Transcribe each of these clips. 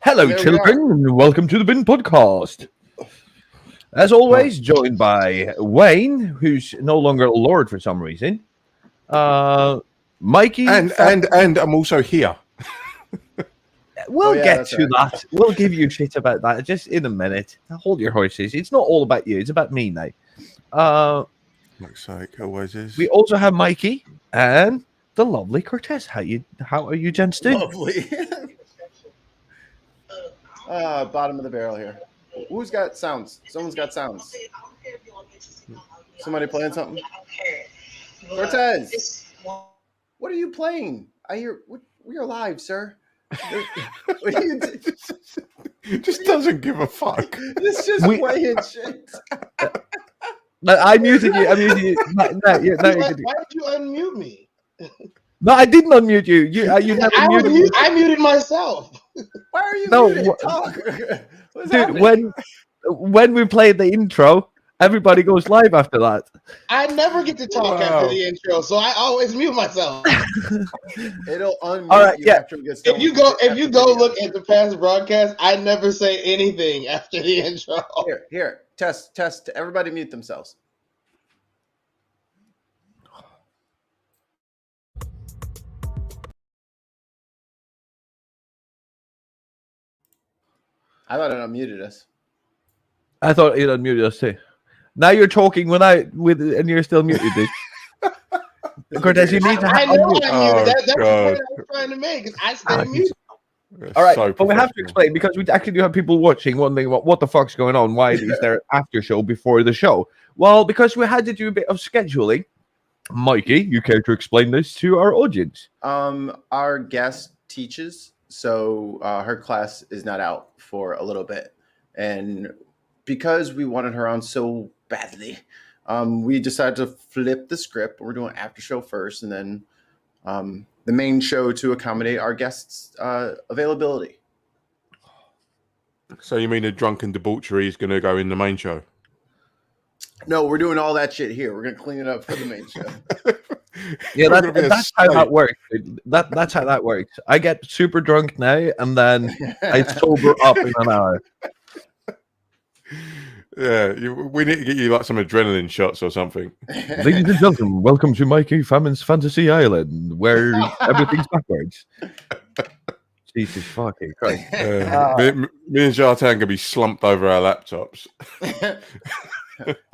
Hello, children, and welcome to the Bin Podcast. As always, joined by Wayne, who's no longer a lord for some reason. Mikey, and I'm also here. We'll get to that. We'll give you shit about that just in a minute. Hold your horses. It's not all about you. It's about me now. Looks like always is. We also have Mikey and the lovely Cortez. How are you gents doing? Lovely. Bottom of the barrel here. Who's got sounds? Someone's got sounds. Somebody playing something? Cortez, what are you playing? I hear we are live, sir. What are you just doesn't give a fuck. It's just playing shit. I'm muting you. I'm muting you. Why did you unmute me? No, I didn't unmute you. You never muted me. I muted myself. Why are you muted? Talk. Dude, when we play the intro, everybody goes live after that. I never get to talk after the intro, so I always mute myself. It'll unmute all right, you yeah. after we get started. If you go look at the past broadcast, I never say anything after the intro. Here, test. Everybody mute themselves. I thought it unmuted us. I thought it unmuted us too. Now you're talking and you're still muted, dude. Cortez, you need to. I know I'm muted. That's the point I was trying to make. I stay muted. All right, so but we have to explain because we actually do have people watching, wondering what the fuck's going on. Why is there after show before the show? Well, because we had to do a bit of scheduling. Mikey, you care to explain this to our audience? Our guest teaches, so her class is not out for a little bit, and because we wanted her on so badly, we decided to flip the script. We're doing after show first, and then the main show to accommodate our guests' availability. So you mean the drunken debauchery is going to go in the main show? No, we're doing all that shit here. We're going to clean it up for the main show. Yeah, that's how that works. That's how that works. I get super drunk now, and then I sober up in an hour. Yeah, we need to get you like some adrenaline shots or something. Ladies and gentlemen, welcome to Mikey Famin's Fantasy Island, where everything's backwards. Jesus fucking Christ. Me and Jartan gonna be slumped over our laptops.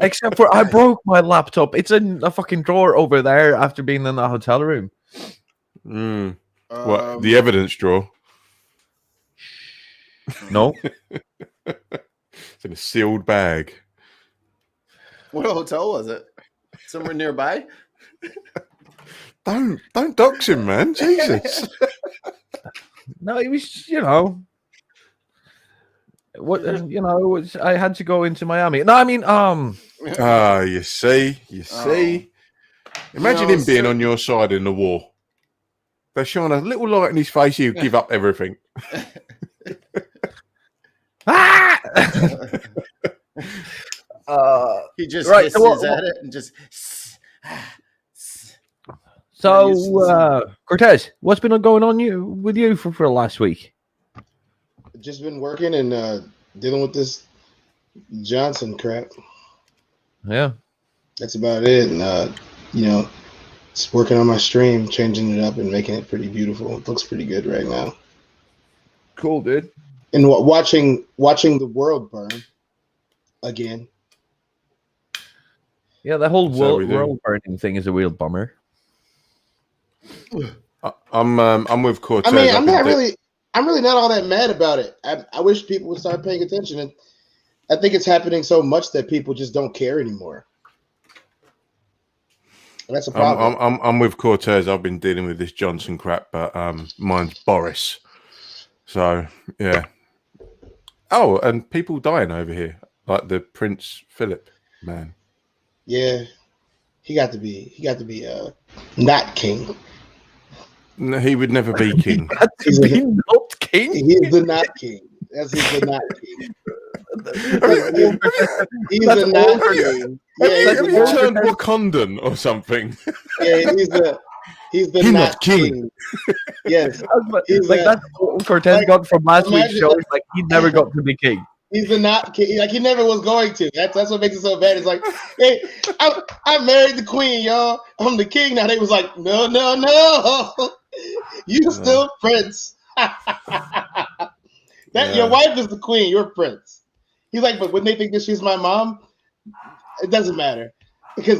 Except for I broke my laptop. It's in a fucking drawer over there after being in the hotel room. What, the evidence drawer? No. It's in a sealed bag. What hotel was it? Somewhere nearby? Don't dox him, man. Jesus. No, it was, I had to go into Miami. No, I mean, you see. Imagine him being on your side in the war. They shine a little light in his face, he'd give up everything. He just hisses at it and just. So, Cortez, what's been going on with you for the last week? Just been working and dealing with this Johnson crap. Yeah, that's about it. And just working on my stream, changing it up and making it pretty beautiful. It looks pretty good right now. Cool, dude. And watching the world burn again. Yeah, the whole world burning thing is a real bummer. I'm with Cortez. I mean, I'm really not all that mad about it. I wish people would start paying attention, and I think it's happening so much that people just don't care anymore. And that's a problem. I'm with Cortez. I've been dealing with this Johnson crap, but mine's Boris. So yeah. Oh, and people dying over here, like the Prince Philip man. Yeah, he got to be not king. No, he would never be king. He's not king. He's the not king. He's the not king. He's the not king. Yeah, have you turned Wakandan or something? Yeah, He's the not king. Yes. He's like that's what Cortez got from last week's show. It's like he never got to be king. He's the not king. Like he never was going to. That's what makes it so bad. It's like, hey, I married the queen, y'all. I'm the king now. They was like, no. You still prince. Your wife is the queen. You're prince. He's like, but when they think that she's my mom, it doesn't matter.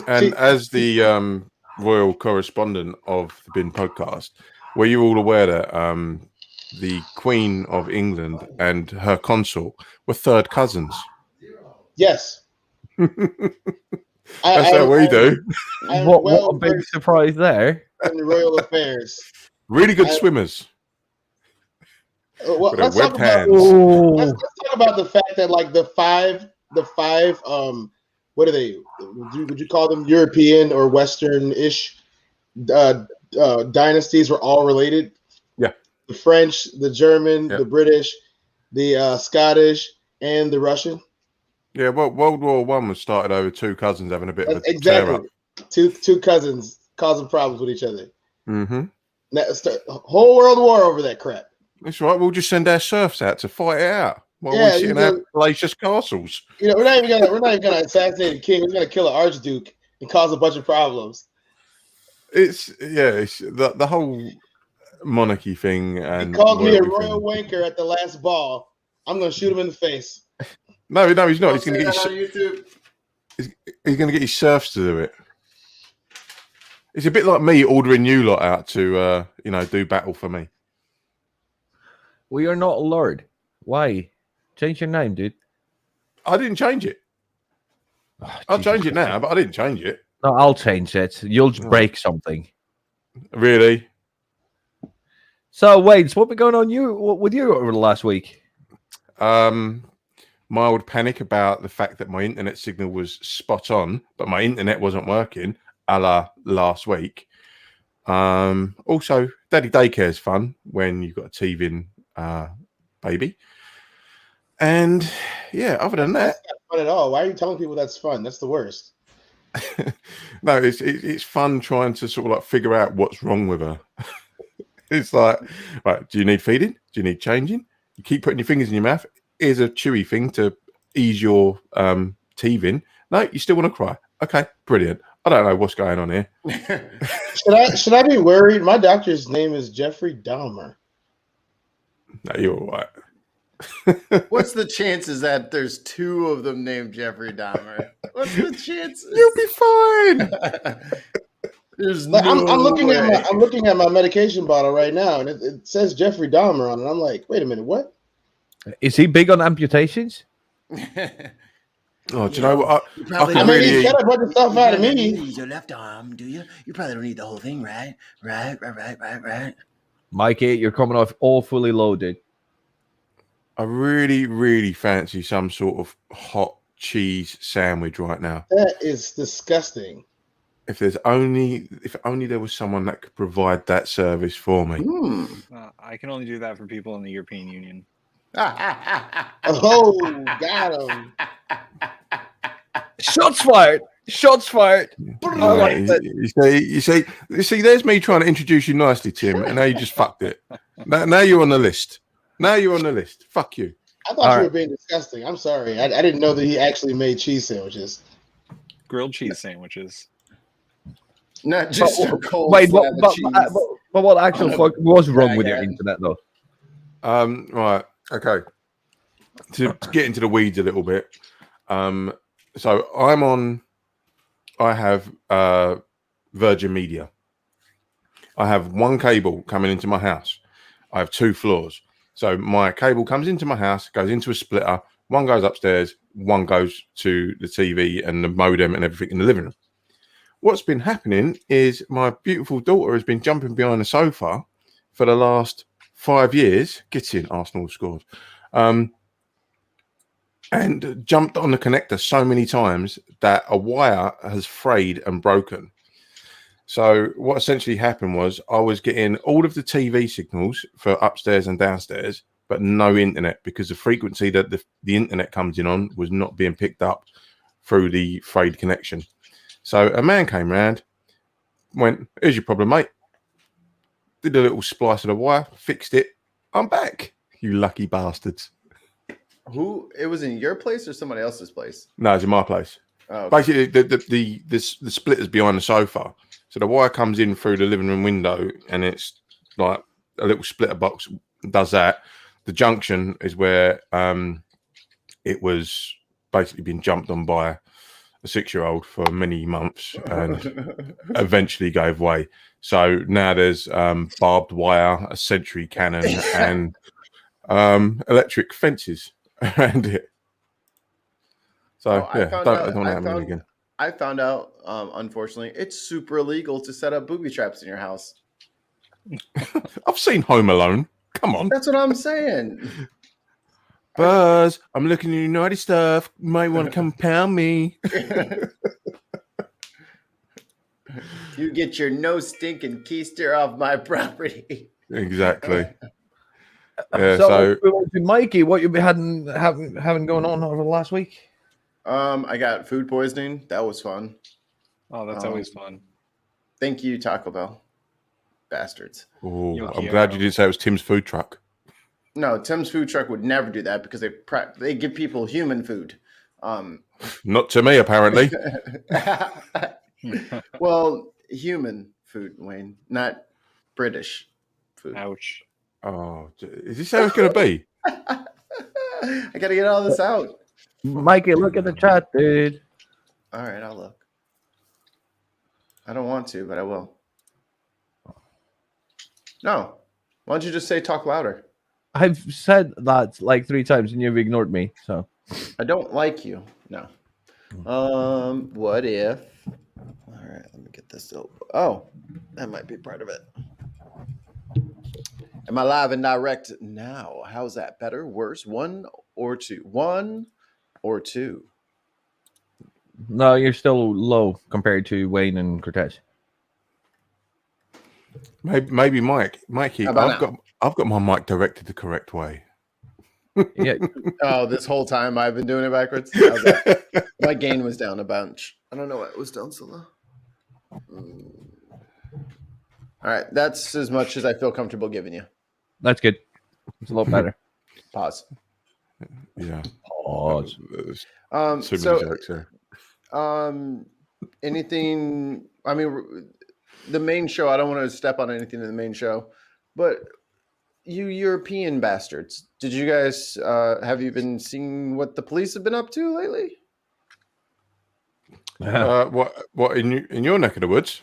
As the royal correspondent of the Bin podcast, were you all aware that the Queen of England and her consort were third cousins? Yes. That's how we do. What a big surprise there. In the royal affairs. Really good swimmers. Let's talk about the fact that like the five what are they? Would you call them European or Western-ish dynasties were all related? Yeah. The French, the German, yeah. the British, the Scottish, and the Russian. Yeah, well, World War I was started over two cousins having a bit of a exactly two cousins causing problems with each other. Mm-hmm. Whole world war over that crap. That's right. We'll just send our serfs out to fight it out while we sit in our palatial castles. We're not even gonna assassinate a king. We're gonna kill an archduke and cause a bunch of problems. It's the whole monarchy thing. And he called me a royal wanker at the last ball. I'm gonna shoot him in the face. No, he's not. He's gonna get he's gonna get his serfs to do it. It's a bit like me ordering you lot out to do battle for me. We are not a lord. Why? Change your name, dude. I didn't change it. I'll change it now, but I didn't change it. No, I'll change it. You'll just break something. Really? So, Wades, what been going on with you over the last week? Mild panic about the fact that my internet signal was spot on, but my internet wasn't working, a la last week. Also, daddy daycare is fun when you've got a teething baby. And yeah, other than that, that's not fun at all. Why are you telling people that's fun? That's the worst. No, it's fun trying to sort of like figure out what's wrong with her. It's like, right, do you need feeding? Do you need changing? You keep putting your fingers in your mouth. Here's a chewy thing to ease your teething. No, you still want to cry. Okay, brilliant. I don't know what's going on here. Should I be worried? My doctor's name is Jeffrey Dahmer. No, you're all right. What's the chances that there's two of them named Jeffrey Dahmer? What's the chances? You'll be fine. There's I'm looking at my medication bottle right now, and it says Jeffrey Dahmer on it. I'm like, wait a minute, what? Is he big on amputations? Oh, do you know what? He got a bunch of stuff out of me. Use your left arm, do you? You probably don't need the whole thing, right? Right. Mikey, you're coming off all fully loaded. I really, really fancy some sort of hot cheese sandwich right now. That is disgusting. If only there was someone that could provide that service for me. I can only do that for people in the European Union. Oh, got him. Shots fired. You see, there's me trying to introduce you nicely, Tim, and now you just fucked it. Now you're on the list. Fuck you. I thought you were being disgusting. I'm sorry. I didn't know that he actually made cheese sandwiches. Grilled cheese sandwiches. Not just a cold wait, slab of cheese. But what actual fuck was wrong with your internet, though? Right. Okay. To get into the weeds a little bit. So I have Virgin Media. I have one cable coming into my house. I have 2 floors. So my cable comes into my house, goes into a splitter. One goes upstairs, one goes to the TV and the modem and everything in the living room. What's been happening is my beautiful daughter has been jumping behind the sofa for the last 5 years. Get in, Arsenal scored. And jumped on the connector so many times that a wire has frayed and broken. So what essentially happened was I was getting all of the TV signals for upstairs and downstairs, but no internet because the frequency that the internet comes in on was not being picked up through the frayed connection. So a man came round, went, "Here's your problem, mate. did a little splice of the wire, fixed it. I'm back. You lucky bastards. Who? It was in your place or somebody else's place? No, it's in my place. Oh, okay. Basically, the splitter's behind the sofa, so the wire comes in through the living room window, and it's like a little splitter box does that. The junction is where it was basically been jumped on by a 6-year-old for many months and eventually gave way. So now there's barbed wire, a sentry cannon, and electric fences around it. So I don't want to happen again. I found out, unfortunately, it's super illegal to set up booby traps in your house. I've seen Home Alone. Come on. That's what I'm saying. Buzz, I'm looking at your naughty stuff. Might want to come pound me. You get your no stinking keister off my property. Exactly. So Mikey, what you been having going on over the last week? I got food poisoning. That was fun. Oh, that's always fun. Thank you, Taco Bell. Bastards. Oh, I'm glad you didn't say it was Tim's food truck. No, Tim's food truck would never do that because they give people human food. Not to me, apparently. Well, human food, Wayne, not British food. Ouch. Oh, is this how it's going to be? I got to get all this out. Mikey, look at the chat, dude. All right, I'll look. I don't want to, but I will. No. Why don't you just say talk louder? I've said that like 3 times and you've ignored me. So I don't like you. No. What if? All right, let me get this open. Oh, that might be part of it. Am I live and direct now? How's that? Better? Worse? 1 or 2? 1 or 2? no, you're still low compared to Wayne and Cortez. Maybe Mikey. How about I've got my mic directed the correct way. Yeah. Oh, this whole time I've been doing it backwards. My gain was down a bunch. I don't know why it was down so low. All right, that's as much as I feel comfortable giving you. That's good. It's a lot better. Pause. Yeah. Pause. Anything? I mean, the main show. I don't want to step on anything in the main show, but you European bastards, did you guys have you been seeing what the police have been up to lately? What in your neck of the woods?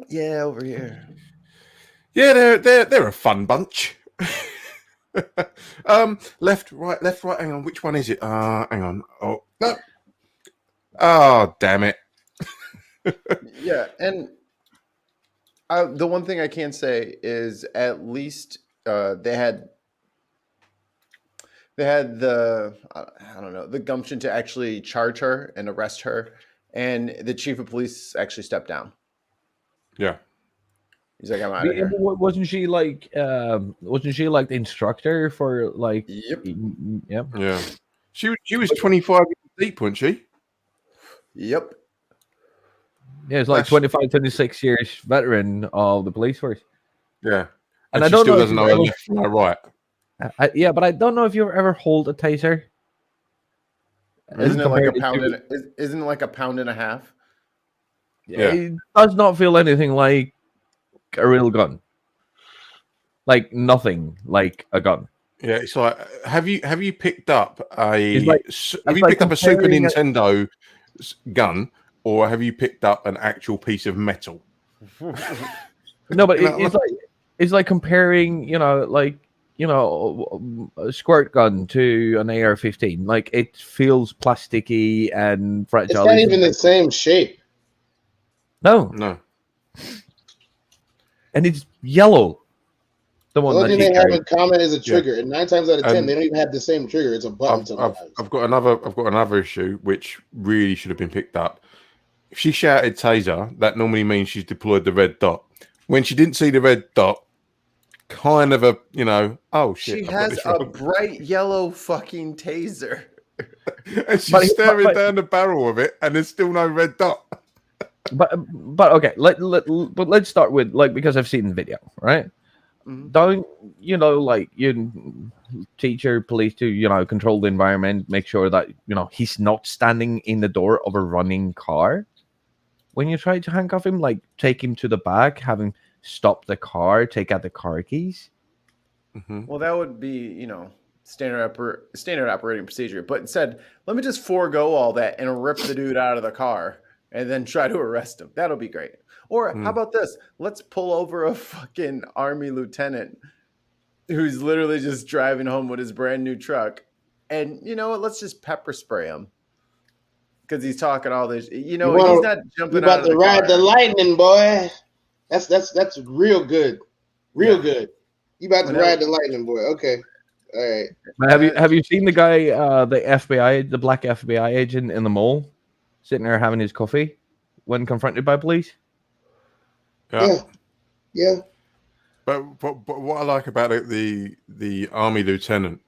Yeah, over here. Yeah, they're a fun bunch. Left, right. Hang on, which one is it? Hang on. Oh no. Oh, damn it. Yeah, and the one thing I can say is at least they had the I don't know, the gumption to actually charge her and arrest her, and the chief of police actually stepped down. Yeah. He's like, I'm out of here. Wasn't she like the instructor for like? Yep. Yep. Yeah. She was 25 years deep, wasn't she? Yep. Yeah, it's like 25, 26 years veteran of the police force. Yeah. And she I don't still know doesn't know her left from her right. Yeah, but I don't know if you ever hold a taser. Isn't it like a pound? Isn't it like a pound and a half? Yeah. It does not feel anything like a real gun. Like nothing like a gun. Yeah, it's like have you picked up a Super Nintendo gun, or have you picked up an actual piece of metal? No, but it's like comparing, a squirt gun to an AR-15. Like it feels plasticky and fragile. It's not even the same shape. No. And it's yellow. The only thing they have in common is a trigger, and 9 times out of 10, they don't even have the same trigger. It's a button. I've got another issue which really should have been picked up. If she shouted taser, that normally means she's deployed the red dot. When she didn't see the red dot, kind of a oh shit. She has a bright yellow fucking taser, and she's staring down the barrel of it, and there's still no red dot. But okay, let's start with because I've seen the video, right? don't like you teach your police to control the environment, make sure that he's not standing in the door of a running car when you try to handcuff him. Like, take him to the back, have him stop the car, take out the car keys. Well, that would be standard operating procedure. But instead, let me just forego all that and rip the dude out of the car and then try to arrest him. That'll be great. Or how about this? Let's pull over a fucking army lieutenant who's literally just driving home with his brand new truck. And you know what? Let's just pepper spray him. Because he's talking all this. He's not jumping out of the car. About to ride the lightning, boy. That's real good. Real good. You about to ride the lightning, boy. Okay. All right. Have you seen the guy, the FBI, the black FBI agent in the mall, sitting there having his coffee when confronted by police? Yeah. But what I like about it, the army lieutenant,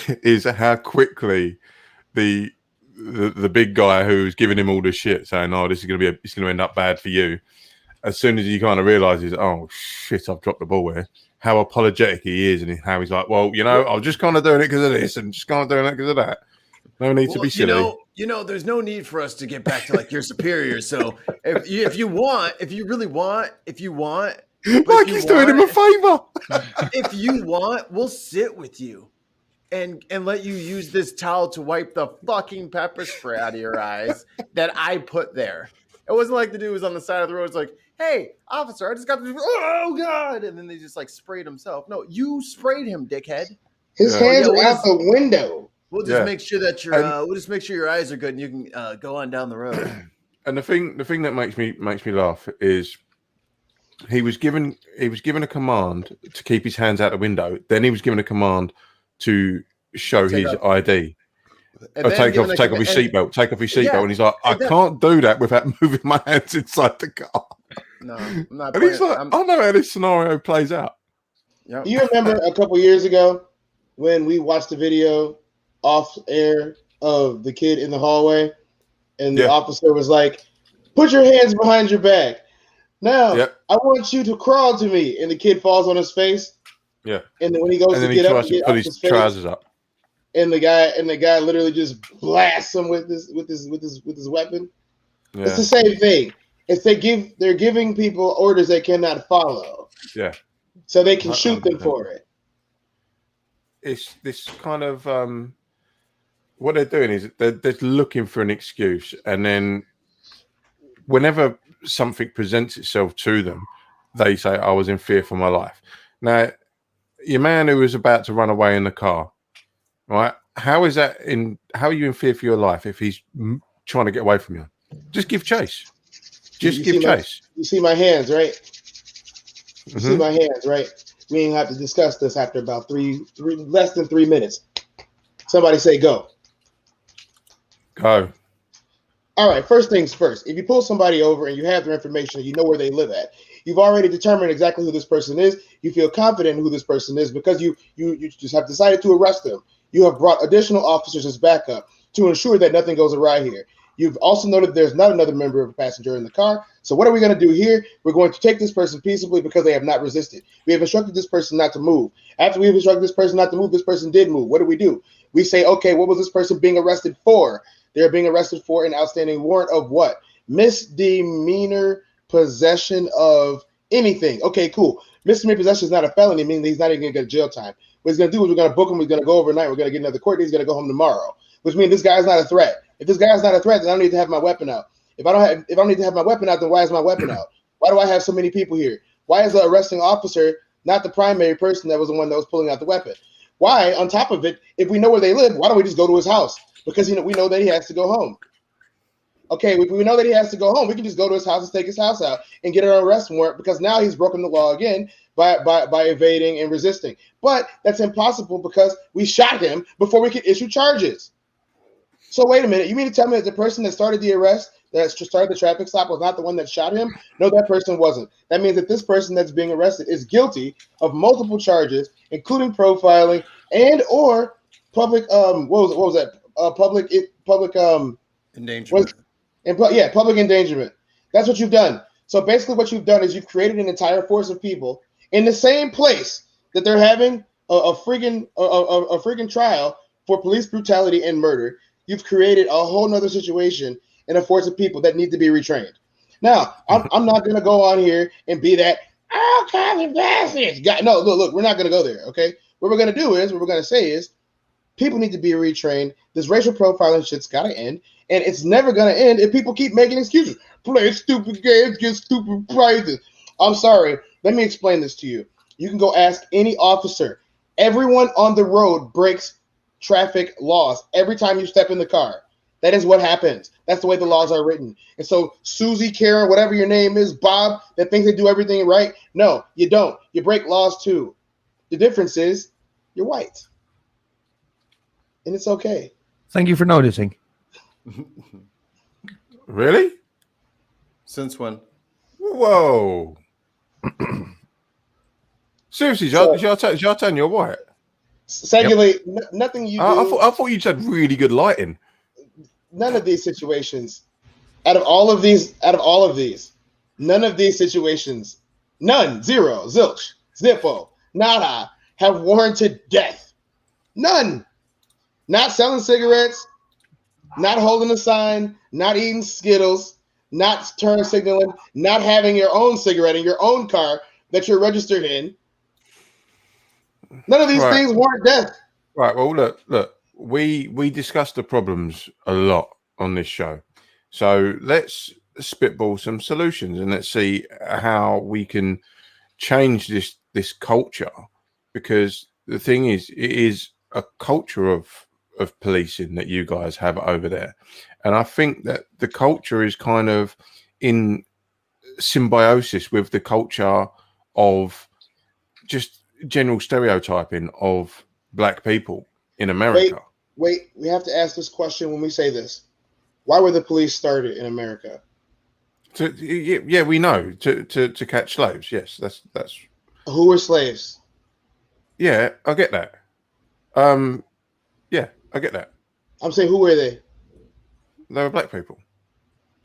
is how quickly the big guy who's giving him all this shit, saying, "Oh, it's going to end up bad for you." As soon as he kind of realizes, "Oh shit, I've dropped the ball here," how apologetic he is, and how he's like, "Well, I'm just kind of doing it because of this, and just kind of doing it because of that. No need to be silly." There's no need for us to get back to like your superiors. So if you want, Mikey's doing him a favor. If you want, we'll sit with you and let you use this towel to wipe the fucking pepper spray out of your eyes that I put there. It wasn't like the dude was on the side of the road. It's like, "Hey, officer, I just got this. Oh God!" And then they just like sprayed himself. No, you sprayed him, dickhead. His hands are out the window. We'll just make sure that your eyes are good, and you can go on down the road. And the thing that makes me laugh is he was given a command to keep his hands out the window. Then he was given a command to show his ID. Take off his seatbelt. And he's like, "I can't do that without moving my hands inside the car." No, I'm not. And he's like, "I know how this scenario plays out." Yep. Do you remember a couple years ago when we watched the video off air of the kid in the hallway, and the officer was like, "Put your hands behind your back. Now, I want you to crawl to me," and the kid falls on his face. Yeah. And then when he goes to get up, put his trousers up. And the guy literally just blasts him with his weapon. Yeah. It's the same thing. They're giving people orders they cannot follow. Yeah. So they can shoot them for it. It's this kind of what they're doing is they're looking for an excuse, and then whenever something presents itself to them, they say, "I was in fear for my life." Now, your man who was about to run away in the car, right? How are you in fear for your life if he's trying to get away from you? Just give chase. Just give chase. You see my hands, right? You see my hands, right? We ain't have to discuss this after about less than 3 minutes. Somebody say go. Go. All right, first things first. If you pull somebody over and you have their information and you know where they live at, you've already determined exactly who this person is. You feel confident in who this person is because you just have decided to arrest them. You have brought additional officers as backup to ensure that nothing goes awry here. You've also noted there's not another member of a passenger in the car. So what are we going to do here? We're going to take this person peaceably because they have not resisted. We have instructed this person not to move. After we've instructed this person not to move, this person did move. What do? We say, okay, what was this person being arrested for? They're being arrested for an outstanding warrant of what? Misdemeanor possession of anything. Okay, cool. Misdemeanor possession is not a felony, meaning he's not even going to get jail time. What he's going to do is we're going to book him. He's going to go overnight. We're going to get another court date. He's going to go home tomorrow, which means this guy's not a threat. If this guy's not a threat, then I don't need to have my weapon out. If I don't need to have my weapon out, then why is my weapon out? Why do I have so many people here? Why is the arresting officer not the primary person that was the one that was pulling out the weapon? Why, on top of it, if we know where they live, why don't we just go to his house? Because we know that he has to go home. Okay, if we know that he has to go home, we can just go to his house and take his house out and get an arrest warrant because now he's broken the law again by evading and resisting. But that's impossible because we shot him before we could issue charges. So wait a minute, you mean to tell me that the person that started the arrest, that started the traffic stop, was not the one that shot him? No, that person wasn't. That means that this person that's being arrested is guilty of multiple charges, including profiling and or public public endangerment. Public endangerment. That's what you've done. So basically what you've done is you've created an entire force of people in the same place that they're having a freaking trial for police brutality and murder, you've created a whole nother situation in a force of people that need to be retrained. Now, I'm not going to go on here and be that, oh, Cosby bastards. No, look, we're not going to go there, okay? What we're going to do is, what we're going to say is, people need to be retrained. This racial profiling shit's got to end, and it's never going to end if people keep making excuses. Play stupid games, get stupid prizes. I'm sorry. Let me explain this to you. You can go ask any officer. Everyone on the road breaks traffic laws every time you step in the car. That is what happens. That's the way the laws are written. And so Susie, Karen, whatever your name is, Bob, that thinks they do everything right. No, you don't. You break laws too. The difference is you're white. And it's okay. Thank you for noticing. Really? Since when? Whoa. Seriously, Jartan, you're white. Secondly, nothing you do. I thought you had really good lighting. None of these situations, out of all of these, none of these situations, none, zero, zilch, zippo, nada, have warranted death. None. Not selling cigarettes, not holding a sign, not eating Skittles, not turn signaling, not having your own cigarette in your own car that you're registered in. None of these things warrant death. Right. Well, look. We discussed the problems a lot on this show, so let's spitball some solutions and let's see how we can change this culture. Because the thing is, it is a culture of policing that you guys have over there, and I think that the culture is kind of in symbiosis with the culture of just general stereotyping of black people in America. Wait, we have to ask this question when we say this. Why were the police started in America? Yeah, we know to catch slaves. Yes, that's. Who were slaves? Yeah, I get that. Yeah, I get that. I'm saying, who were they? They were black people.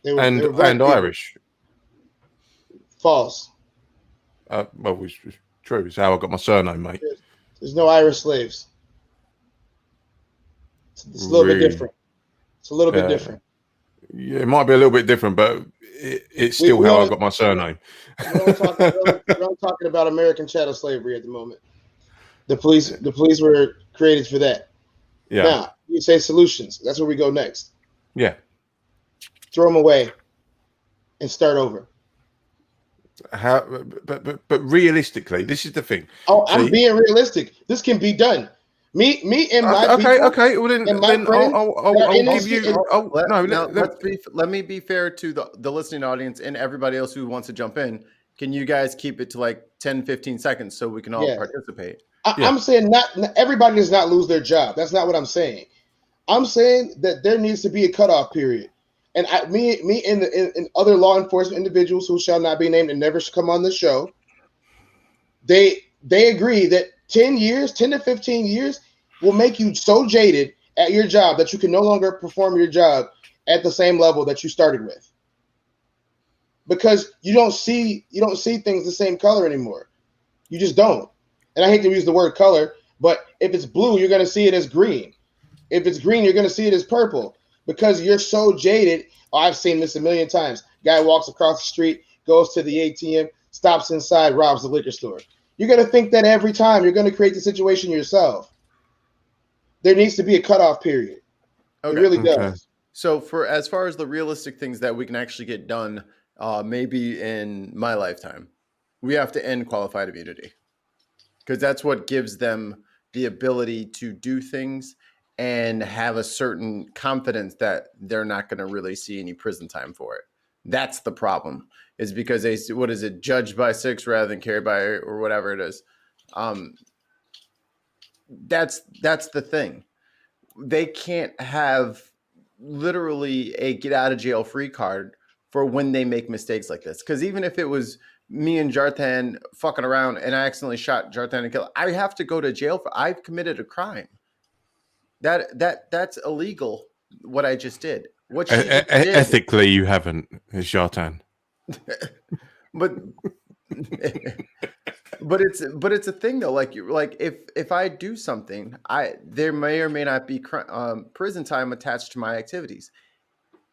They were and black people. Irish. False. Well, it's true. It's how I got my surname, mate. There's no Irish slaves. It's a little bit different. It's a little bit different. Yeah, it might be a little bit different, but it's still how I got my surname. We're talking about American chattel slavery at the moment. The police were created for that. Yeah. Now, you say solutions. That's where we go next. Yeah. Throw them away and start over. How? But realistically, this is the thing. Oh, I'm being realistic. This can be done. Me and my people. Okay. Well, then I'll give you. Let me be fair to the listening audience and everybody else who wants to jump in. Can you guys keep it to like 10, 15 seconds so we can all participate? I'm saying not everybody does not lose their job. That's not what I'm saying. I'm saying that there needs to be a cutoff period. And me and other law enforcement individuals who shall not be named and never should come on the show, they agree that 10 to 15 years will make you so jaded at your job that you can no longer perform your job at the same level that you started with. Because you don't see things the same color anymore. You just don't. And I hate to use the word color, but if it's blue, you're going to see it as green. If it's green, you're going to see it as purple because you're so jaded. Oh, I've seen this a million times. Guy walks across the street, goes to the ATM, stops inside, robs the liquor store. You're going to think that every time. You're going to create the situation yourself. There needs to be a cutoff period. Okay. It really does. So as far as the realistic things that we can actually get done, maybe in my lifetime, we have to end qualified immunity because that's what gives them the ability to do things and have a certain confidence that they're not going to really see any prison time for it. That's the problem, is because they, what is it, judged by 6 rather than carried by, or whatever it is. That's the thing. They can't have literally a get out of jail free card for when they make mistakes like this. Because even if it was me and Jartan fucking around and I accidentally shot Jartan and killed, I have to go to jail for, I've committed a crime. That's illegal. What I just did. What she did. Ethically, you haven't, Jartan. But But it's a thing though. Like if I do something, there may or may not be prison time attached to my activities.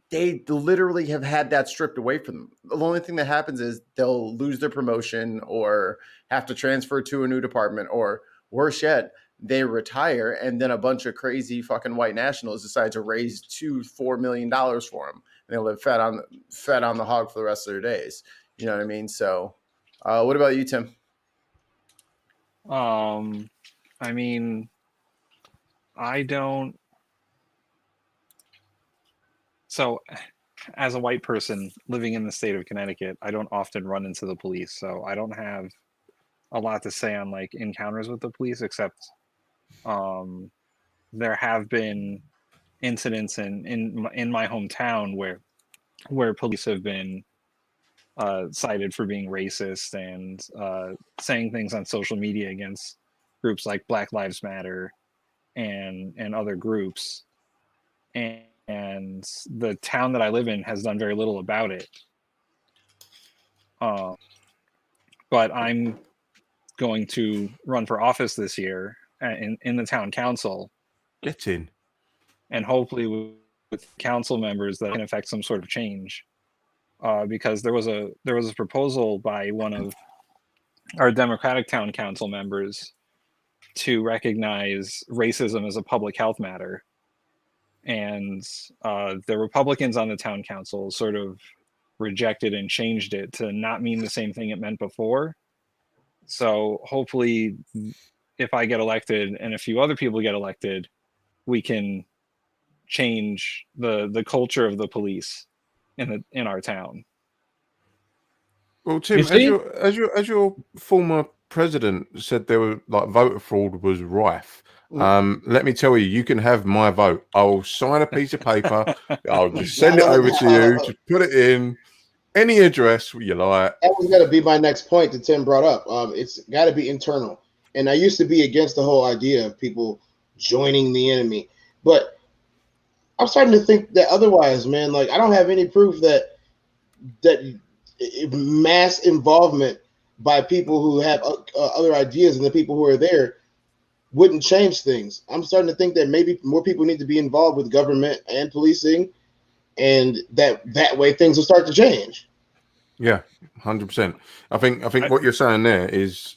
They literally have had that stripped away from them. The only thing that happens is they'll lose their promotion or have to transfer to a new department, or worse yet, they retire and then a bunch of crazy fucking white nationals decide to raise $4 million for them, and they'll live fed on the hog for the rest of their days. You know what I mean? So, what about you, Tim? I mean, I don't. So, as a white person living in the state of Connecticut, I don't often run into the police, so I don't have a lot to say on like encounters with the police, except there have been incidents in my hometown where police have been cited for being racist and saying things on social media against groups like Black Lives Matter and other groups. And the town that I live in has done very little about it. But I'm going to run for office this year in the town council. Get in. And hopefully with council members that can affect some sort of change. Because there was a proposal by one of our Democratic town council members to recognize racism as a public health matter. And the Republicans on the town council sort of rejected and changed it to not mean the same thing it meant before. So hopefully, if I get elected and a few other people get elected, we can change the culture of the police in our town. Well, Tim, as your former president said, there were like voter fraud was rife. Let me tell you, you can have my vote. I'll sign a piece of paper. I'll just send it over to you. Just put it in any address you like. That was going to be my next point that Tim brought up. It's got to be internal. And I used to be against the whole idea of people joining the enemy, but I'm starting to think that otherwise, man. Like, I don't have any proof that mass involvement by people who have other ideas and the people who are there wouldn't change things. I'm starting to think that maybe more people need to be involved with government and policing, and that way things will start to change. Yeah, 100%. I think what you're saying there is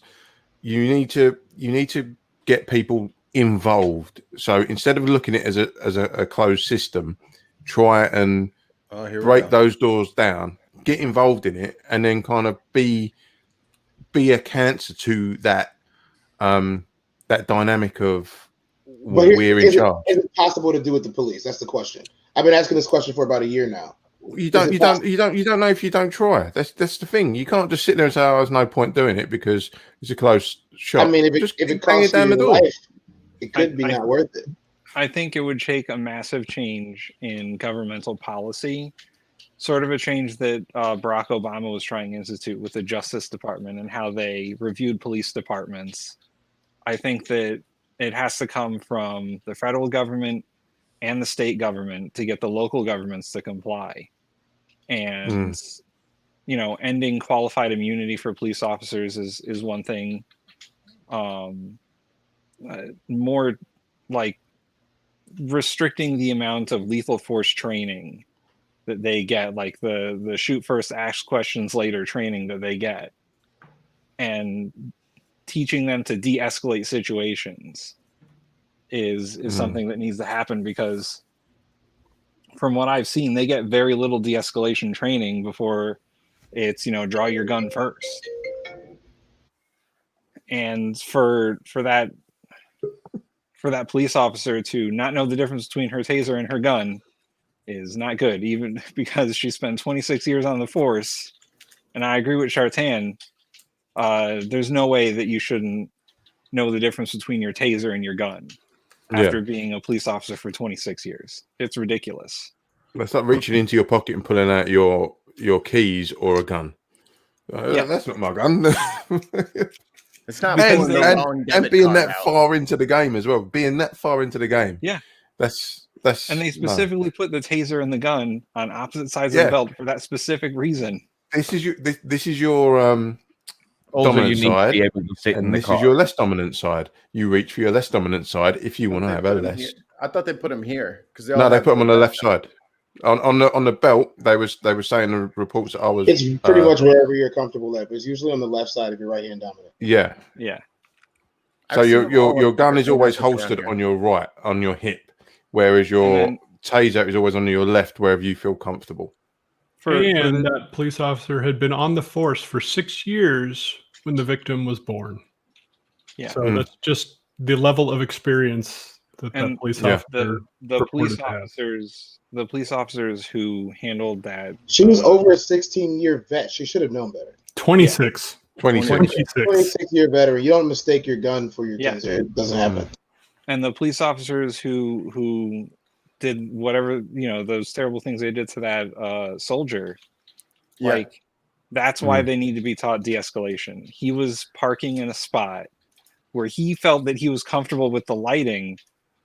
you need to get people involved. So instead of looking at it as a closed system, try and break those doors down, get involved in it, and then kind of be a cancer to that that dynamic of we're in charge. Is it possible to do with the police? That's the question. I've been asking this question for about a year now. You don't know if you don't try. That's the thing. You can't just sit there and say, "Oh, there's no point doing it because it's a closed shop." I mean, if it costs you your life, it could be not worth it. I think it would take a massive change in governmental policy, sort of a change that Barack Obama was trying to institute with the Justice Department and how they reviewed police departments. I think that it has to come from the federal government and the state government to get the local governments to comply. And, ending qualified immunity for police officers is one thing. More like restricting the amount of lethal force training that they get, like the shoot first, ask questions later training that they get, and teaching them to de-escalate situations is something that needs to happen, because from what I've seen, they get very little de-escalation training before it's, draw your gun first. And for that police officer to not know the difference between her taser and her gun is not good, even because she spent 26 years on the force. And I agree with Chartan. There's no way that you shouldn't know the difference between your taser and your gun after being a police officer for 26 years. It's ridiculous. That's like reaching into your pocket and pulling out your keys or a gun. That's not my gun. It's not and being that far into the game as well. Being that far into the game. Yeah. That's and they specifically put the taser and the gun on opposite sides of the belt for that specific reason. This is your Also, dominant you need to side, be able to sit in and the this car. is your less dominant side. You reach for your less dominant side if you want to They have a put 'em less. here. I thought they put him here because No, they put them on the left side. On the belt, they were saying the reports that I was. It's pretty much wherever you're comfortable at, but it's usually on the left side if you're right hand dominant. Yeah. Yeah. So your gun is always holstered here. on your right, on your hip, whereas your then- taser is always on your left, wherever you feel comfortable. And that police officer had been on the force for 6 years when the victim was born. Yeah. So that's just the level of experience that And police yeah. officer the police purported to have. officers who handled that. She was over a 16-year vet. She should have known better. 26. 26. 26-year veteran. You don't mistake your gun for your Yeah. taser. It doesn't happen. And the police officers who did whatever, those terrible things they did to that soldier, Yeah. like that's why they need to be taught de-escalation. He was parking in a spot where he felt that he was comfortable with the lighting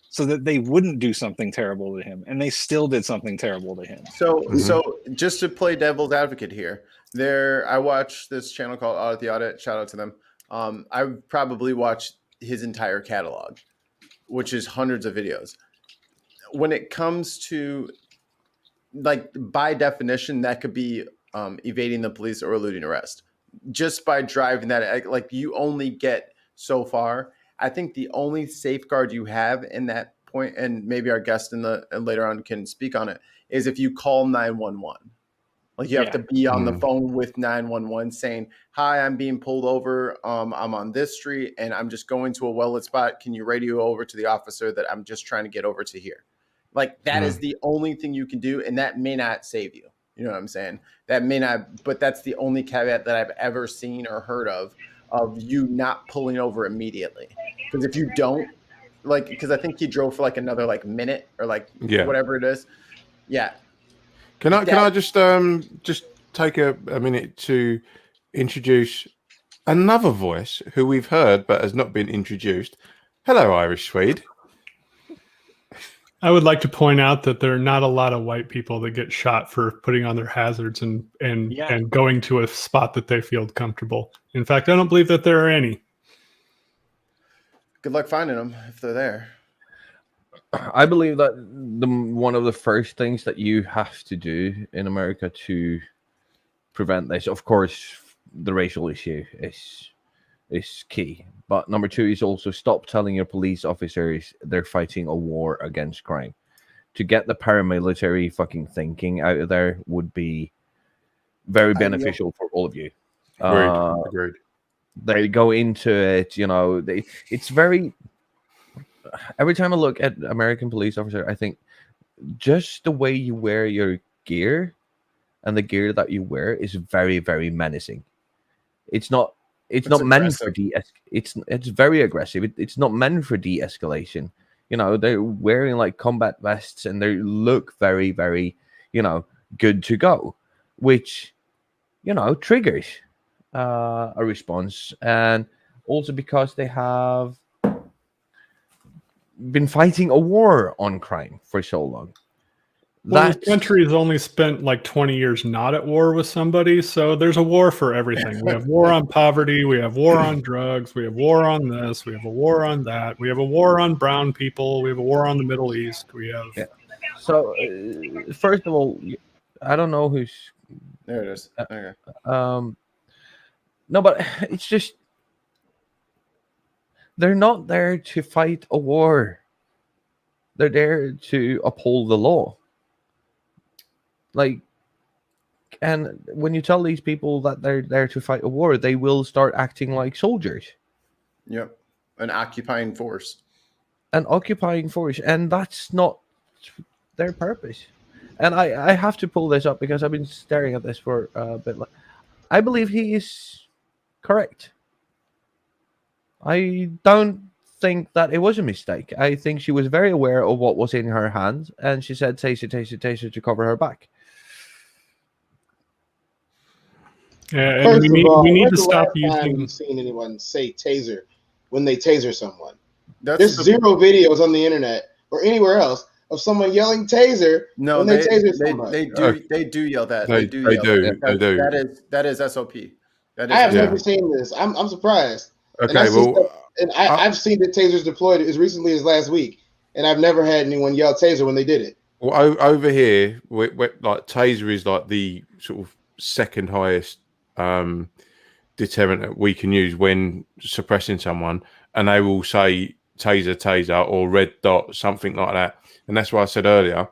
so that they wouldn't do something terrible to him, and they still did something terrible to him. So just to play devil's advocate here, I watch this channel called Audit the Audit. Shout out to them. I've probably watched his entire catalog, which is hundreds of videos. When it comes to, like, by definition, that could be evading the police or eluding arrest. Just by driving that, like, you only get so far. I think the only safeguard you have in that point, and maybe our guest later on can speak on it, is if you call 911. Like, you have to be on the phone with 911 saying, "Hi, I'm being pulled over. I'm on this street and I'm just going to a well-lit spot. Can you radio over to the officer that I'm just trying to get over to here?" Like, that is the only thing you can do, and that may not save you. You know what I'm saying? That may not, but that's the only caveat that I've ever seen or heard of you not pulling over immediately. Because if you don't, like, because I think he drove for like another like minute or like whatever it is. Yeah. Can I just take a minute to introduce another voice who we've heard but has not been introduced. Hello, Irish Swede. I would like to point out that there are not a lot of white people that get shot for putting on their hazards and going to a spot that they feel comfortable. In fact, I don't believe that there are any. Good luck finding them if they're there. I believe that one of the first things that you have to do in America to prevent this, of course, the racial issue is key. But number two is also stop telling your police officers they're fighting a war against crime. To get the paramilitary fucking thinking out of there would be very beneficial for all of you. Agreed. They go into it, it's very... Every time I look at American police officer, I think just the way you wear your gear and the gear that you wear is very, very menacing. It's not meant for it's very aggressive. It's not meant for de-escalation. They're wearing like combat vests and they look very, very, good to go, which, triggers a response. And also because they have been fighting a war on crime for so long. Well, this country has only spent like 20 years not at war with somebody, so there's a war for everything. We have war on poverty, we have war on drugs, we have war on this, we have a war on that, we have a war on brown people, we have a war on the Middle East, we have... Yeah. So, first of all, I don't know who's... There it is. Okay. No, but it's just... They're not there to fight a war. They're there to uphold the law. Like, and when you tell these people that they're there to fight a war, they will start acting like soldiers. Yep. An occupying force. And that's not their purpose. And I have to pull this up because I've been staring at this for a bit. I believe he is correct. I don't think that it was a mistake. I think she was very aware of what was in her hands, and she said, taser, to cover her back. Yeah, and First of all, we need to when's the stop last time using... you've seen anyone say taser when they taser someone? That's There's zero videos on the internet or anywhere else of someone yelling taser when they taser somebody. They do yell that. They do. That is SOP. That I have is never seen this. I'm surprised. And Okay, well, I've seen the tasers deployed as recently as last week, and I've never had anyone yell taser when they did it. well, over here, like taser is like the sort of second highest deterrent that we can use when suppressing someone, and they will say taser, taser, or red dot, something like that. And that's why I said earlier,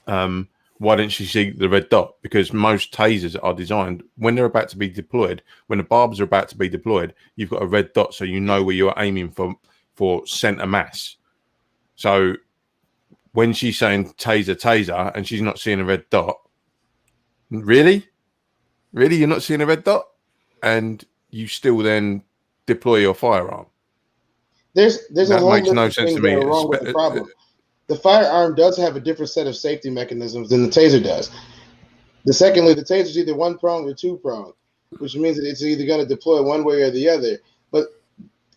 why didn't she see the red dot? Because most tasers are designed when they're about to be deployed, when the barbs are about to be deployed, you've got a red dot so you know where you're aiming for center mass. So when she's saying taser, taser, and she's not seeing a red dot, really you're not seeing a red dot, and you still then deploy your firearm. There's a whole makes list no of sense things to me. that are wrong with the problem. The firearm does have a different set of safety mechanisms than the taser does. Secondly, the taser is either one prong or two prong, which means that it's either going to deploy one way or the other. But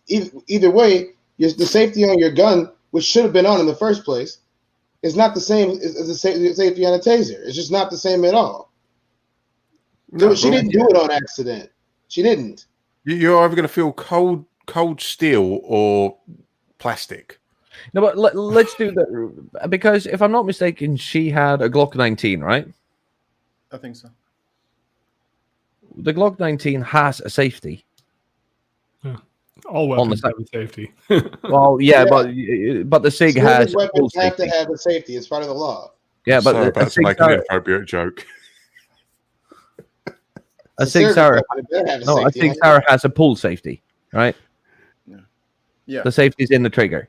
either way, the safety on your gun, which should have been on in the first place, is not the same as the safety on a taser. It's just not the same at all. No, she didn't do it on accident. She didn't. You're either going to feel cold steel or plastic. No, but let's do that, because if I'm not mistaken, she had a Glock 19, right? I think so. The Glock 19 has a safety. All weapons have a safety. Well, yeah, but the SIG has weapons have to have a safety. It's part of the law. Yeah, but sorry about to make an inappropriate joke. A SIG Sauer, no, a SIG Sauer has a pull safety, right? Yeah. The safety is in the trigger.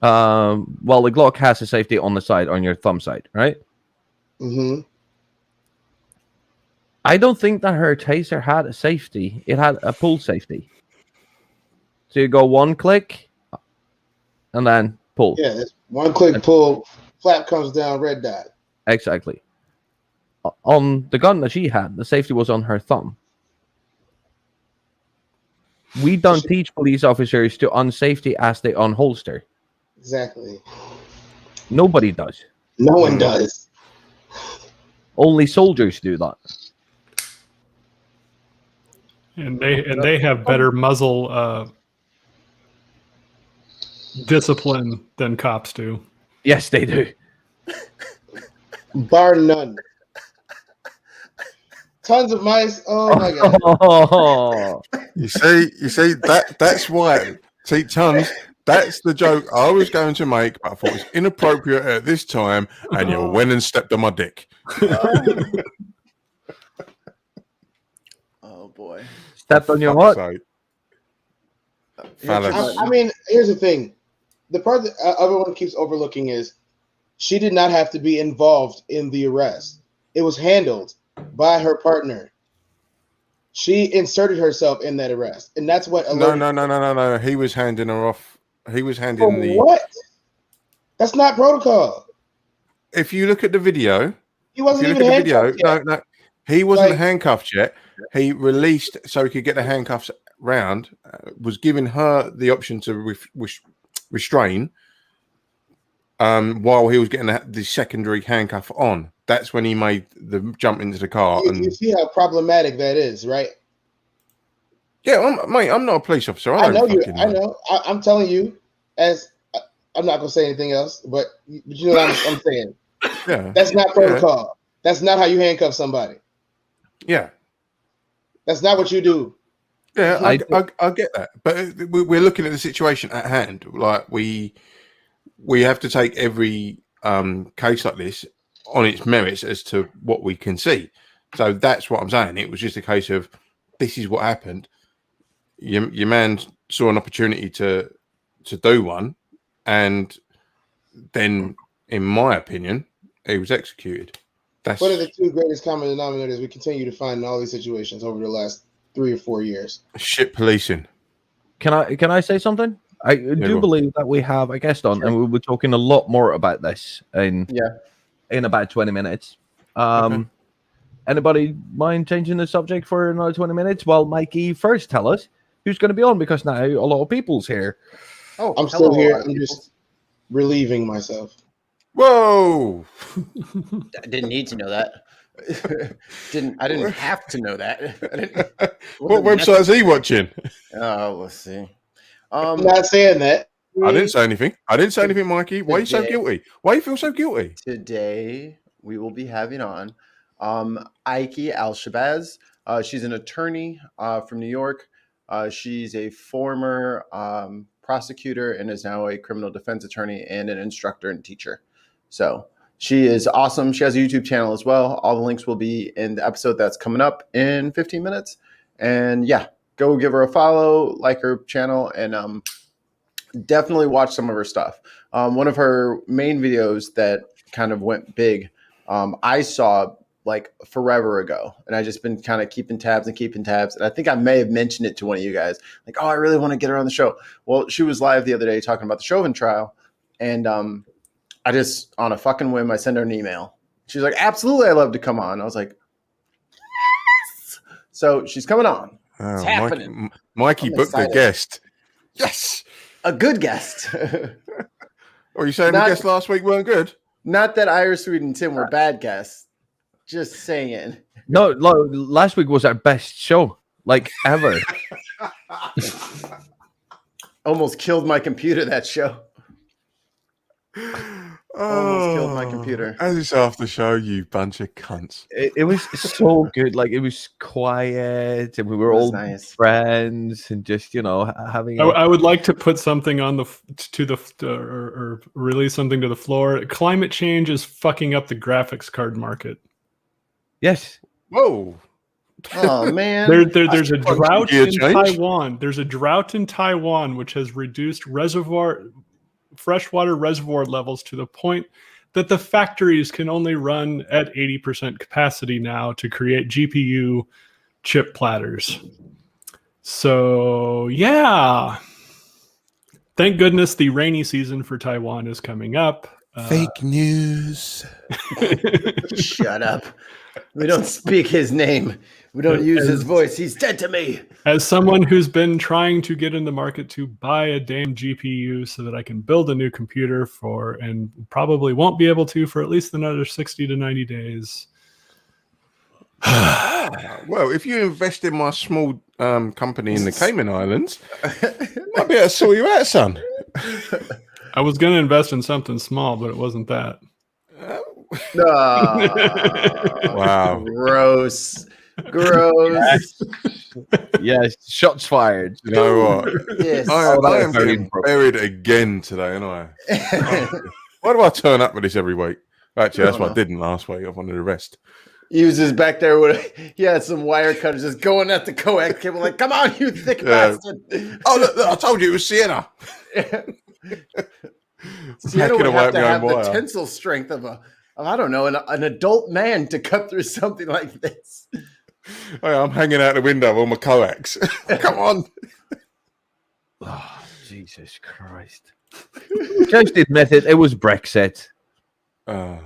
Well, the Glock has a safety on the side, on your thumb side, right? Mm-hmm. I don't think that her taser had a safety. It had a pull safety. So you go one click and then pull. Yeah, it's one click, pull, flap comes down, red dot. Exactly. On the gun that she had, the safety was on her thumb. We don't teach police officers to unsafety as they unholster. Exactly. Nobody does. No one does. Only soldiers do that. And they have better muzzle discipline than cops do. Yes, they do. Bar none. Tons of mice. Oh my god. Oh. You see that's why. See, tons. That's the joke I was going to make, but I thought it was inappropriate at this time, and you went and stepped on my dick. Oh boy. Stepped on your what? I mean, here's the thing. The part that everyone keeps overlooking is she did not have to be involved in the arrest. It was handled by her partner. She inserted herself in that arrest, and that's what. No. He was handing her off. He was handing the what? That's not protocol. If you look at the video, he wasn't even handcuffed yet. No, he wasn't handcuffed yet. He released so he could get the handcuffs round. Was giving her the option to restrain. While he was getting the secondary handcuff on. That's when he made the jump into the car. You see how problematic that is, right? Yeah, I'm not a police officer. I know you. I know. I'm telling you, as I'm not gonna say anything else, but you know what I'm saying. Yeah, that's not protocol. Yeah. That's not how you handcuff somebody. Yeah, that's not what you do. Yeah, I get that, but we're looking at the situation at hand. Like we have to take every case like this on its merits as to what we can see. So that's what I'm saying. It was just a case of this is what happened. Your man saw an opportunity to do one, and then, in my opinion, he was executed. What are the two greatest common denominators we continue to find in all these situations over the last 3 or 4 years? Shit policing. Can I say something? I do believe that we have a guest on, and we'll be talking a lot more about this in about 20 minutes. Okay. Anybody mind changing the subject for another 20 minutes? Well, Mikey, first tell us who's going to be on, because now a lot of people's here. Oh, I'm still here. I'm just relieving myself. Whoa! I didn't need to know that. I didn't have to know that. What website is he watching? Oh, let's see. I'm not saying that. I didn't say anything. Mikey. Why are you so guilty? Why do you feel so guilty? Today we will be having on Ike Al-Shabazz. She's an attorney from New York. She's a former prosecutor and is now a criminal defense attorney and an instructor and teacher. So she is awesome. She has a YouTube channel as well. All the links will be in the episode that's coming up in 15 minutes. And yeah, go give her a follow, like her channel, and definitely watch some of her stuff. One of her main videos that kind of went big, I saw like forever ago, and I just been kind of keeping tabs. And I think I may have mentioned it to one of you guys, like, oh, I really want to get her on the show. Well, she was live the other day talking about the Chauvin trial, and I just, on a fucking whim, I sent her an email. She's like, absolutely, I'd love to come on. I was like, yes! So she's coming on. It's happening. Mikey booked a guest. Yes! A good guest. Are you saying the guests last week weren't good? Not that Iris, Sweet, and Tim were bad guests. Just saying. No, last week was our best show, like, ever. Almost killed my computer, that show. Almost killed my computer. As it's after show, you bunch of cunts. It was so good. Like, it was quiet, and we were all nice friends, and just, having. I would like to put something on or release something to the floor. Climate change is fucking up the graphics card market. Yes. Whoa. Oh man. There's a drought in Taiwan. There's a drought in Taiwan which has reduced freshwater reservoir levels to the point that the factories can only run at 80% capacity now to create GPU chip platters. So, yeah. Thank goodness the rainy season for Taiwan is coming up. Fake news. Shut up. We don't speak his name. We don't use his voice. He's dead to me. As someone who's been trying to get in the market to buy a damn GPU so that I can build a new computer and probably won't be able to for at least another 60 to 90 days. Well, if you invest in my small company in the Cayman Islands, might be able to sort you out, son. I was going to invest in something small, but it wasn't that. Wow. Gross. Yes, shots fired. You know what? Yes. I am getting buried again today, aren't I? Why do I turn up with this every week? Actually, that's what I didn't last week. I wanted to rest. He was just back there he had some wire cutters just going at the coax cable, like, come on, you thick bastard. Oh, look, I told you it was Sienna. Sienna would have to have the tensile strength of I don't know, an adult man to cut through something like this. Hey, I'm hanging out the window on my coax. Come on. Oh, Jesus Christ. Just admit it. It was Brexit. No.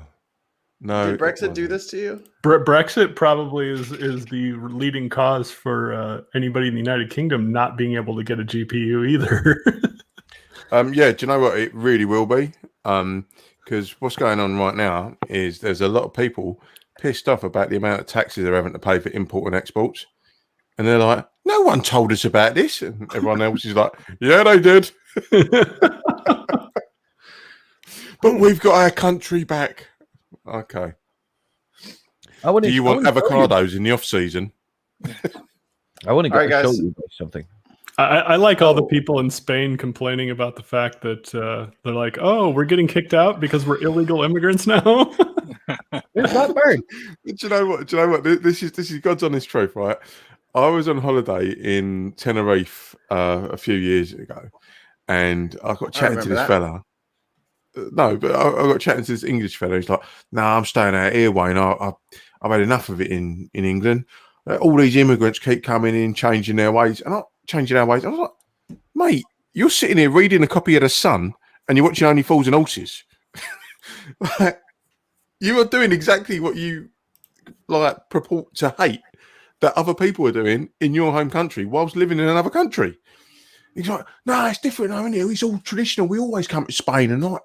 Did Brexit do this to you? Brexit probably is the leading cause for anybody in the United Kingdom not being able to get a GPU either. Yeah, do you know what? It really will be. Because what's going on right now is there's a lot of people pissed off about the amount of taxes they're having to pay for import and exports. And they're like, no one told us about this. And everyone else is like, yeah, they did. But we've got our country back. Okay. Do you want avocados in the off season? I want to show you guys something. I like all the people in Spain complaining about the fact that they're like, oh, we're getting kicked out because we're illegal immigrants now. It's not bad. Do you know what? This is God's honest truth, right? I was on holiday in Tenerife a few years ago, and I got chatting to this fella. No, but I got chatting to this English fella. He's like, "No, I'm staying out here, Wayne. I've had enough of it in England. All these immigrants keep coming in, changing their ways, and changing our ways." I was like, "Mate, you're sitting here reading a copy of The Sun, and you're watching Only Fools and Horses. You are doing exactly what you purport to hate that other people are doing in your home country whilst living in another country." He's like, "No, it's different, isn't it? It's all traditional. We always come to Spain and not."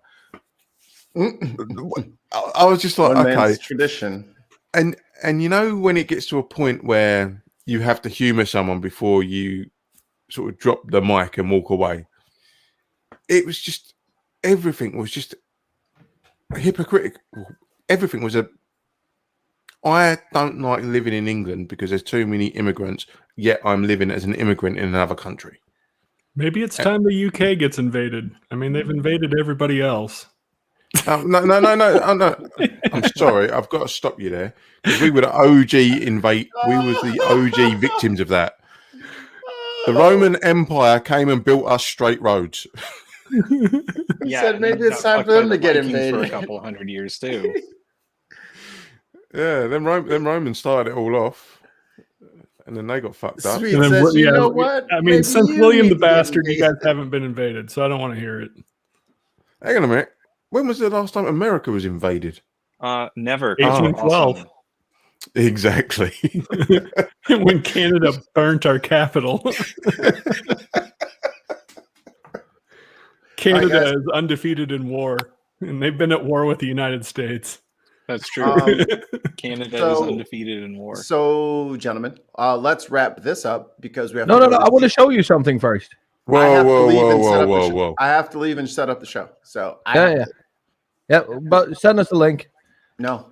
I was just like, One okay, man's tradition. And you know when it gets to a point where you have to humour someone before you sort of drop the mic and walk away. It was just everything was just hypocritical. Everything was I don't like living in England because there's too many immigrants, yet I'm living as an immigrant in another country. Maybe it's time the UK gets invaded. I mean, they've invaded everybody else. No. I'm sorry. I've got to stop you there because we were the OG invade. We was the OG victims of that. The Roman Empire came and built us straight roads. He said maybe it's time for them to get invaded for a couple hundred years too. Yeah, them Romans started it all off, and then they got fucked up. Sweet says, you know what? I mean, Maybe since you William need the to get Bastard, you invaded. guys haven't been invaded, so I don't want to hear it. Hang on a minute. When was the last time America was invaded? Never. 1812. Awesome. Exactly. When Canada burnt our capital. Canada is undefeated in war, and they've been at war with the United States. That's true. Canada is undefeated in war. So, gentlemen, let's wrap this up because we have No. I want to show you something first. Whoa. I have to leave and set up the show. So, Yeah, but send us the link. No.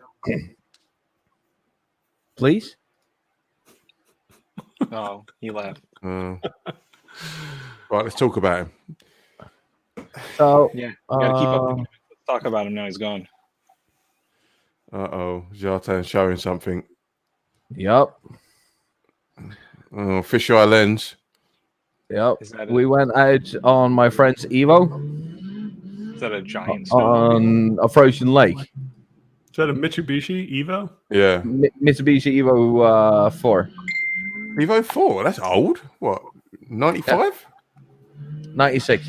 Please? Oh, he left. Right, let's talk about him. So, yeah, you gotta keep up. Let's talk about him now. He's gone. Jartan's showing something. Yep. Oh, fisheye lens. Yep. We went out on my friend's Evo. Is that a giant stone? On a frozen lake. Is that a Mitsubishi Evo? Yeah. Mitsubishi Evo 4. Evo 4? That's old. What? 95? 96.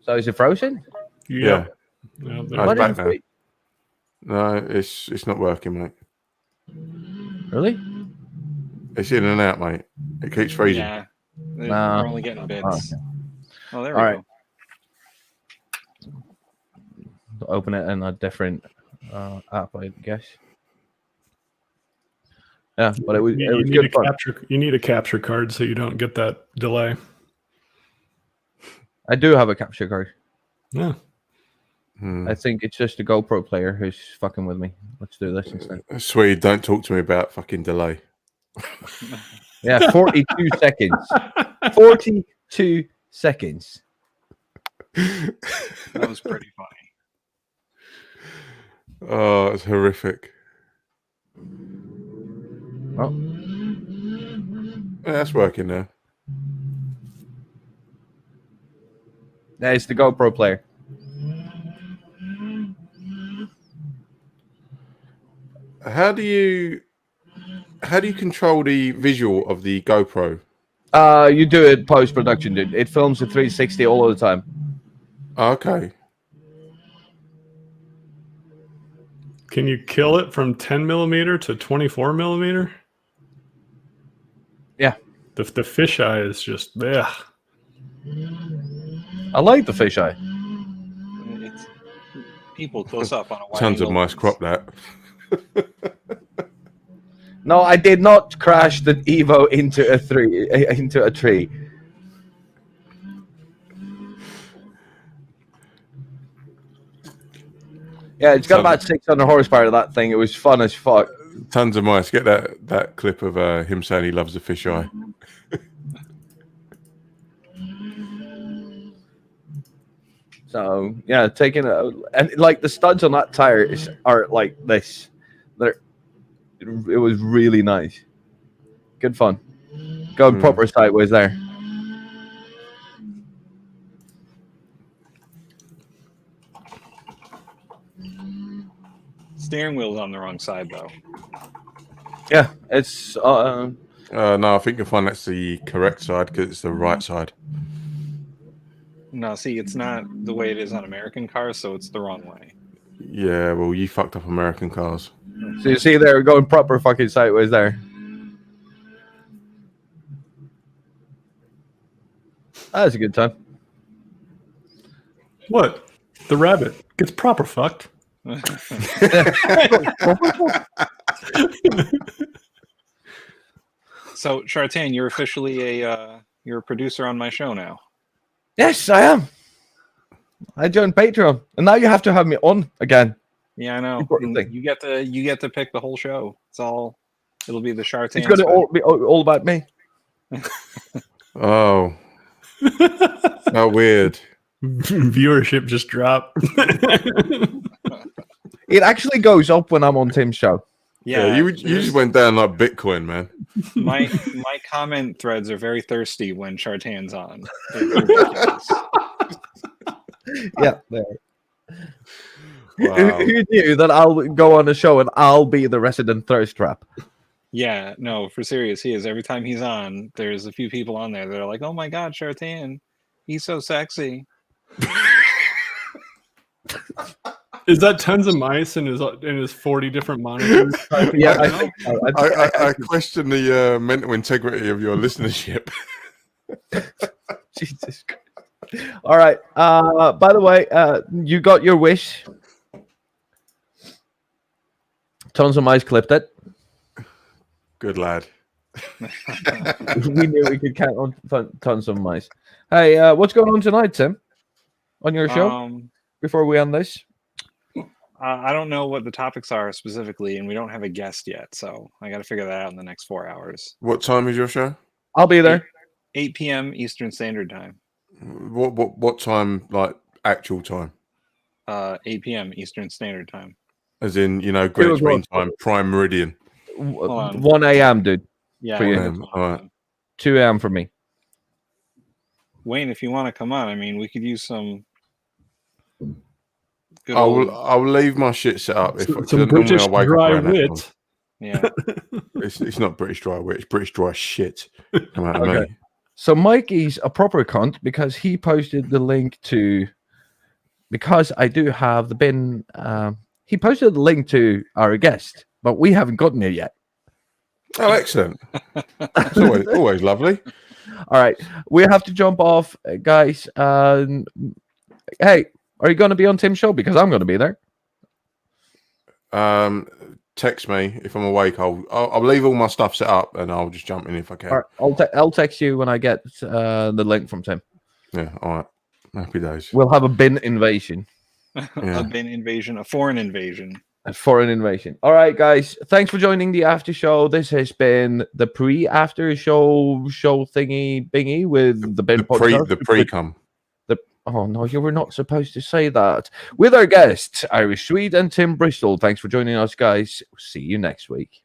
So is it frozen? Yeah. No, it's back now. No, it's not working, mate. Really? It's in and out, mate. It keeps freezing. Yeah. We're only getting bits. Oh, there we go. Open it in a different app, I guess. Yeah, but it was good fun. You need a capture card so you don't get that delay. I do have a capture card. Yeah. I think it's just a GoPro player who's fucking with me. Let's do this instead. Swede, don't talk to me about fucking delay. Yeah, 42 seconds. 42 seconds. That was pretty funny. Oh, it's horrific. Oh. Yeah, that's working now. Yeah, it's the GoPro player. How do you control the visual of the GoPro? You do it post-production, dude. It films at 360 all of the time. Okay. Can you kill it from 10 millimeter to 24 millimeter? Yeah. The fisheye is just, ugh. I like the fisheye. It's people close up on a wide Tons of angle. mice crop that. No, I did not crash the Evo into a tree. Yeah, it's got about 600 horsepower, that thing. It was fun as fuck. Tons of mice. Get that clip of him saying he loves the fisheye. So yeah, taking and like the studs on that tire are like this. It was really nice. Good fun. Going proper sideways there. Steering wheel's on the wrong side though. Yeah, it's no, I think you'll find that's the correct side because it's the right side. No, see, it's not the way it is on American cars, so it's the wrong way. Yeah, well, you fucked up American cars. So you see there, going proper fucking sideways there. That was a good time. What? The rabbit gets proper fucked. So, Chartain, you're officially you're a producer on my show now. Yes, I am. I joined Patreon, and now you have to have me on again. Yeah, I know. Important thing. You get to pick the whole show. It'll be the Chartain. It's going to all be all about me. Oh, how weird. Viewership just dropped. It actually goes up when I'm on Tim's show. Yeah, you just went down like Bitcoin, man. My comment threads are very thirsty when Chartain's on. Yeah, there. Wow. Who knew that I'll go on a show and I'll be the resident thirst trap? Yeah, no, for serious, he is. Every time he's on, there's a few people on there that are like, "Oh my God, Chartain, he's so sexy." Is that tons of mice in his 40 different monitors? Yeah, I question the mental integrity of your listenership. Jesus Christ. All right. By the way, you got your wish. Tons of mice clipped it. Good lad. We knew we could count on tons of mice. Hey, what's going on tonight, Tim? On your show? Before we end this? I don't know what the topics are specifically, and we don't have a guest yet, so I got to figure that out in the next 4 hours. What time is your show? I'll be there. 8 p.m. Eastern Standard Time. What time? Like actual time? 8 p.m. Eastern Standard Time. As in, Greenwich Mean Time, Prime Meridian. 1 a.m., dude. Yeah. For you. 1 a.m. All right. 2 a.m. for me. Wayne, if you want to come on, I mean, we could use some. I'll leave my shit set up. Some British dry wit. Yeah. It's not British dry wit. It's British dry shit. Come out of me. So Mikey's a proper cunt because he posted the link to. Because I do have the bin. He posted the link to our guest, but we haven't gotten it yet. Oh, excellent. It's always lovely. All right. We have to jump off, guys. Hey, are you going to be on Tim's show? Because I'm going to be there. Text me if I'm awake. I'll leave all my stuff set up and I'll just jump in if I can. All right, I'll text you when I get the link from Tim. Yeah, all right. Happy days. We'll have a bin invasion. A bin invasion, a foreign invasion. A foreign invasion. All right, guys. Thanks for joining the after show. This has been the pre-after show thingy bingy with the bin podcast. The pre-cum. Oh no, you were not supposed to say that. With our guests, Irish Swede and Tim Bristol. Thanks for joining us, guys. See you next week.